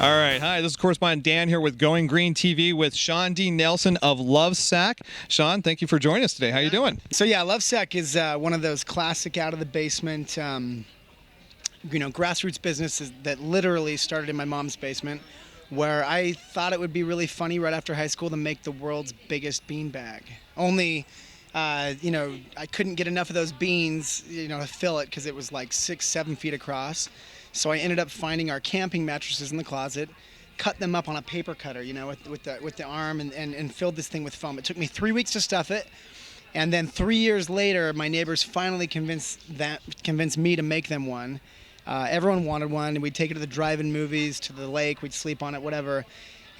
All right. Hi, this is correspondent Dan here with Going Green TV with Shawn D. Nelson of LoveSac. Shawn, thank you for joining us today. How you doing? So yeah, LoveSac is one of those classic out of the basement, grassroots businesses that literally started in my mom's basement, where I thought it would be really funny right after high school to make the world's biggest beanbag. Only, I couldn't get enough of those beans, to fill it because it was like 6-7 feet across. So I ended up finding our camping mattresses in the closet, cut them up on a paper cutter, with the arm, and filled this thing with foam. It took me 3 weeks to stuff it, and then 3 years later, my neighbors finally convinced me to make them one. Everyone wanted one, and we'd take it to the drive-in movies, to the lake, we'd sleep on it, whatever.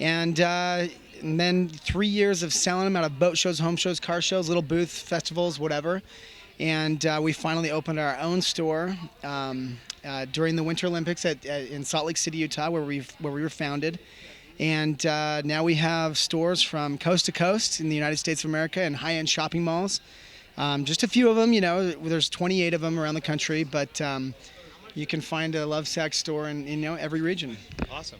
And then 3 years of selling them out of boat shows, home shows, car shows, little booths, festivals, whatever. And we finally opened our own store during the Winter Olympics in Salt Lake City, Utah, where we were founded. And now we have stores from coast to coast in the United States of America and high-end shopping malls. Just a few of them, there's 28 of them around the country, but you can find a LoveSac store in every region. Awesome.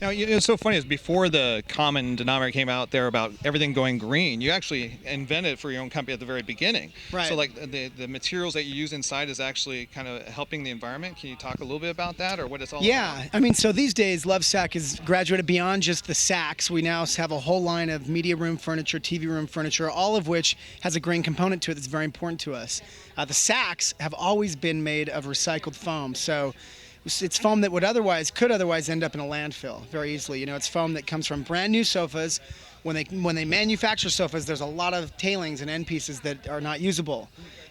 Now, it's so funny is before the common denominator came out there about everything going green, you actually invented it for your own company at the very beginning. Right. So like the materials that you use inside is actually kind of helping the environment. Can you talk a little bit about that or what it's all about? Yeah, so these days LoveSac has graduated beyond just the sacks. We now have a whole line of media room furniture, TV room furniture, all of which has a green component to it that's very important to us. The sacks have always been made of recycled foam, so it's foam that could otherwise end up in a landfill very easily. It's foam that comes from brand new sofas. When they manufacture sofas, there's a lot of tailings and end pieces that are not usable.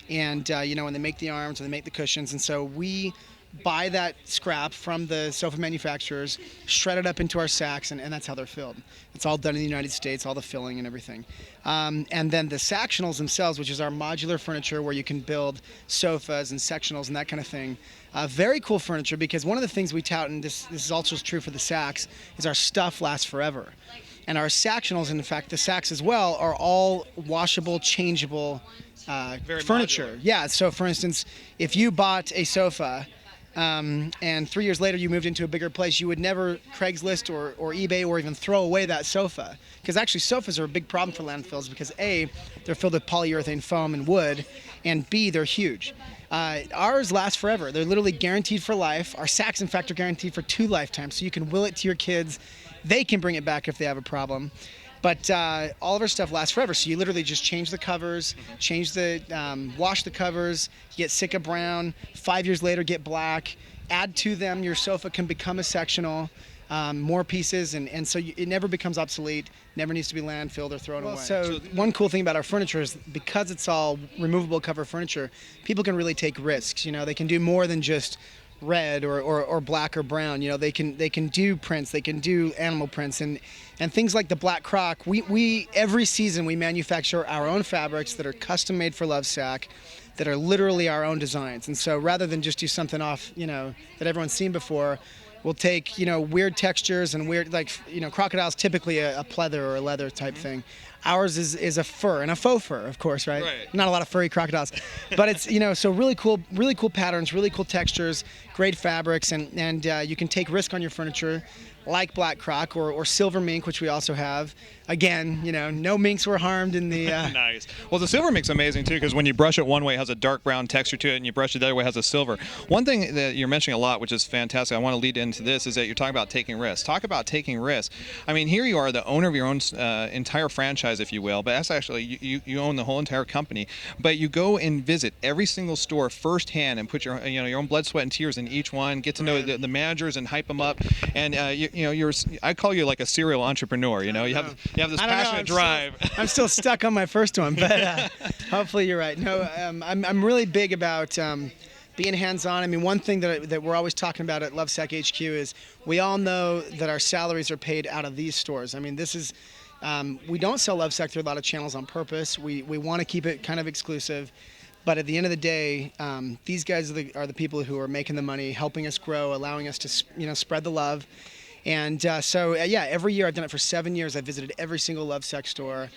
And when they make the arms and they make the cushions, and so we buy that scrap from the sofa manufacturers, shred it up into our sacks, and that's how they're filled. It's all done in the United States, all the filling and everything. And then the sectionals themselves, which is our modular furniture where you can build sofas and sectionals and that kind of thing. Very cool furniture, because one of the things we tout, and this is also true for the sacks, is our stuff lasts forever. And our sectionals, and in fact the sacks as well, are all washable, changeable furniture. Modular. Yeah, so for instance, if you bought a sofa and 3 years later you moved into a bigger place, you would never Craigslist or eBay or even throw away that sofa. Because actually sofas are a big problem for landfills because A, they're filled with polyurethane foam and wood, and B, they're huge. Ours last forever. They're literally guaranteed for life. Our sacks, in fact, are guaranteed for 2 lifetimes, so you can will it to your kids. They can bring it back if they have a problem. But all of our stuff lasts forever, so you literally just change the covers, wash the covers, you get Sika brown, 5 years later get black, add to them, your sofa can become a sectional, more pieces, and so it never becomes obsolete, never needs to be landfilled or thrown away. So one cool thing about our furniture is because it's all removable cover furniture, people can really take risks. They can do more than just red or black or brown. They can do prints, they can do animal prints, and things like the Black Croc. We every season we manufacture our own fabrics that are custom made for LoveSac, that are literally our own designs. And so rather than just do something off that everyone's seen before, we'll take weird textures and weird, crocodile's typically a pleather or a leather type thing. Ours is a fur, and a faux fur, of course, right? Not a lot of furry crocodiles, but it's so really cool patterns, really cool textures, great fabrics, and you can take risk on your furniture, like Black Croc or silver mink, which we also have. Again, no minks were harmed in the... Nice. Well, the silver mink's amazing, too, because when you brush it one way, it has a dark brown texture to it, and you brush it the other way, it has a silver. One thing that you're mentioning a lot, which is fantastic, I want to lead into this, is that you're talking about taking risks. Talk about taking risks. I mean, here you are, the owner of your own entire franchise, if you will, but that's actually, you own the whole entire company, but you go and visit every single store firsthand and put your own blood, sweat, and tears in each one, get to know the managers and hype them up, and I call you like a serial entrepreneur. You have this passionate drive. I'm still stuck on my first one, but hopefully you're right. No, I'm really big about being hands-on. I mean, one thing that we're always talking about at LoveSac HQ is we all know that our salaries are paid out of these stores. I mean, this is we don't sell LoveSac through a lot of channels on purpose. We want to keep it kind of exclusive. But at the end of the day, these guys are the people who are making the money, helping us grow, allowing us to spread the love. And every year, I've done it for 7 years. I've visited every single LoveSac store.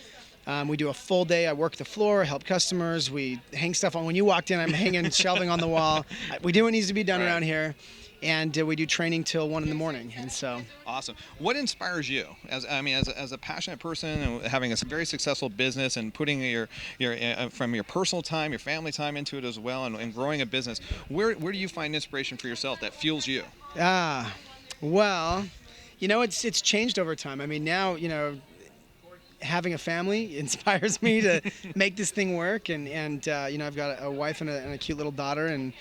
We do a full day. I work the floor, help customers. We hang stuff on. When you walked in, I'm hanging shelving on the wall. We do what needs to be done around here. and we do training till 1 in the morning. And so Awesome. What inspires you as a passionate person and having a very successful business and putting your from your personal time, your family time into it as well, and growing a business? Where do you find inspiration for yourself that fuels you? Well, it's changed over time. I mean, now, having a family inspires me to make this thing work, and I've got a wife and a cute little daughter, and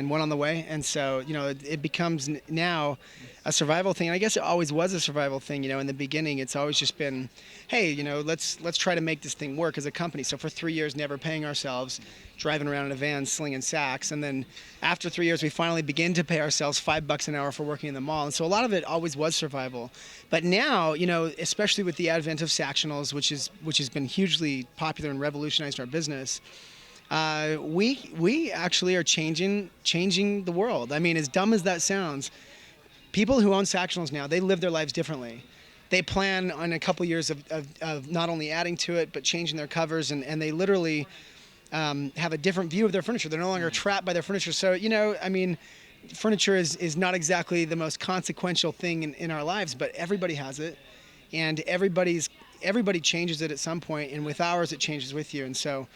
one on the way, and so it becomes now a survival thing. And I guess it always was a survival thing. In the beginning, it's always just been, hey, let's try to make this thing work as a company. So for 3 years, never paying ourselves, driving around in a van slinging sacks, and then after 3 years, we finally begin to pay ourselves $5 an hour for working in the mall. And so a lot of it always was survival. But now, especially with the advent of Sactionals, which has been hugely popular and revolutionized our business, we actually are changing the world. I mean, as dumb as that sounds, people who own Sactionals now, they live their lives differently. They plan on a couple years of not only adding to it, but changing their covers, and they literally have a different view of their furniture. They're no longer trapped by their furniture. So, furniture is not exactly the most consequential thing in our lives, but everybody has it, and everybody changes it at some point, and with ours, it changes with you. And so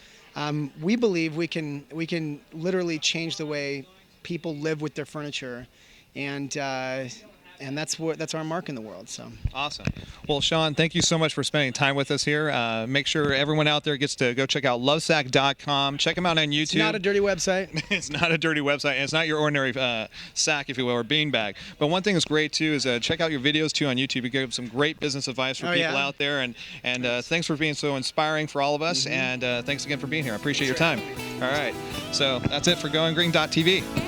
we believe we can literally change the way people live with their furniture, and that's our mark in the world. So awesome. Well, Shawn, thank you so much for spending time with us here. Make sure everyone out there gets to go check out LoveSac.com. Check them out on YouTube. It's not a dirty website. It's not a dirty website, and it's not your ordinary sack, if you will, or beanbag. But one thing that's great too is check out your videos too on YouTube. You give some great business advice for people out there, and thanks for being so inspiring for all of us. And thanks again for being here. I appreciate your time. All right, so that's it for GoingGreen.tv.